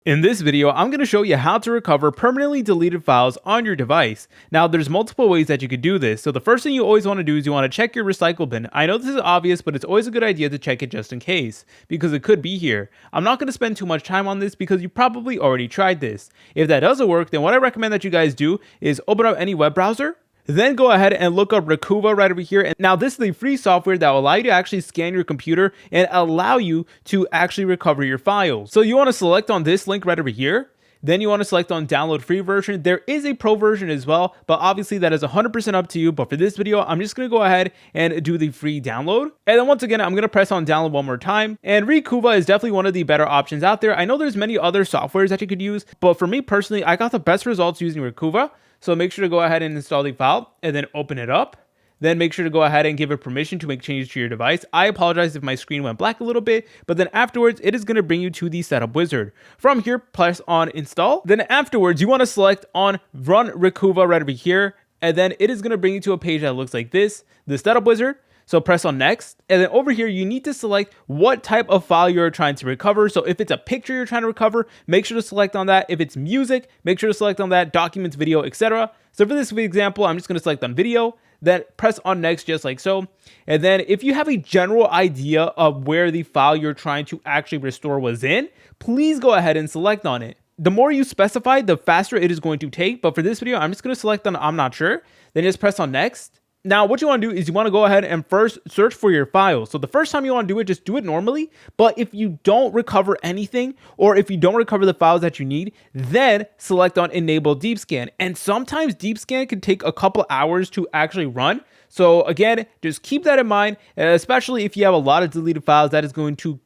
In this video, I'm going to show you how to recover permanently deleted files on your device. Now, there's multiple ways that you could do this. So the first thing you always want to do is you want to check your recycle bin. I know this is obvious, but it's always a good idea to check it just in case, because it could be here. I'm not going to spend too much time on this because you probably already tried this. If that doesn't work, then what I recommend that you guys do is open up any web browser. Then go ahead and look up Recuva right over here. And now this is the free software that will allow you to actually scan your computer and allow you to actually recover your files. So you want to select on this link right over here. Then you want to select on download free version. There is a pro version as well, but obviously that is 100% up to you. But for this video, I'm just going to go ahead and do the free download. And then once again, I'm going to press on download one more time. And Recuva is definitely one of the better options out there. I know there's many other softwares that you could use, but for me personally, I got the best results using Recuva. So make sure to go ahead and install the file and then open it up. Then make sure to go ahead and give it permission to make changes to your device. I apologize if my screen went black a little bit, but then afterwards, it is going to bring you to the setup wizard. From here, press on install. Then afterwards, you want to select on run Recuva right over here. And then it is going to bring you to a page that looks like this, the setup wizard. So press on next. And then over here, you need to select what type of file you're trying to recover. So if it's a picture you're trying to recover, make sure to select on that. If it's music, make sure to select on that, documents, video, etc. So for this example, I'm just going to select on video, then press on next just like so. And then if you have a general idea of where the file you're trying to actually restore was in, please go ahead and select on it. The more you specify, the faster it is going to take. But for this video, I'm just going to select on I'm not sure. Then just press on next. Now, what you want to do is you want to go ahead and first search for your files. So the first time you want to do it, just do it normally. But if you don't recover anything, or if you don't recover the files that you need, then select on enable deep scan. And sometimes deep scan can take a couple hours to actually run. So again, just keep that in mind, especially if you have a lot of deleted files. That is going to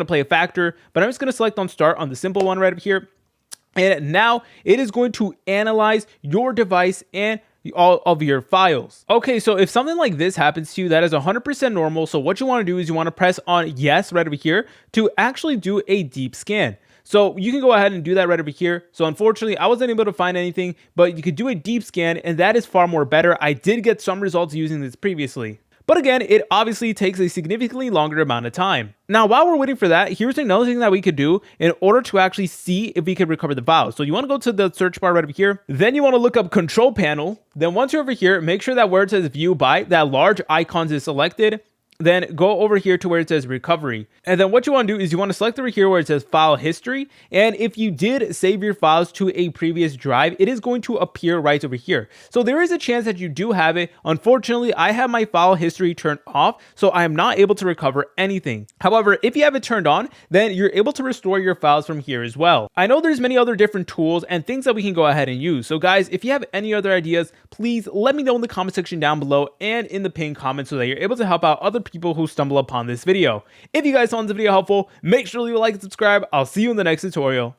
play a factor. But I'm just going to select on start on the simple one right up here. And now it is going to analyze your device and all of your files. Okay, so if something like this happens to you, that is 100% normal. So what you want to do is you want to press on yes right over here to actually do a deep scan. So you can go ahead and do that right over here. So unfortunately, I wasn't able to find anything, but you could do a deep scan and that is far more better. I did get some results using this previously. But again, it obviously takes a significantly longer amount of time. Now, while we're waiting for that, here's another thing that we could do in order to actually see if we can recover the files. So you want to go to the search bar right over here. Then you want to look up control panel. Then once you're over here, make sure that where it says view by, that large icons is selected. Then go over here to where it says recovery. And then what you want to do is you want to select over here where it says file history. And if you did save your files to a previous drive, it is going to appear right over here. So there is a chance that you do have it. Unfortunately, I have my file history turned off, so I am not able to recover anything. However, if you have it turned on, then you're able to restore your files from here as well. I know there's many other different tools and things that we can go ahead and use. So guys, if you have any other ideas, please let me know in the comment section down below and in the pinned comment so that you're able to help out other people who stumble upon this video. If you guys found this video helpful, make sure to leave a like and subscribe. I'll see you in the next tutorial.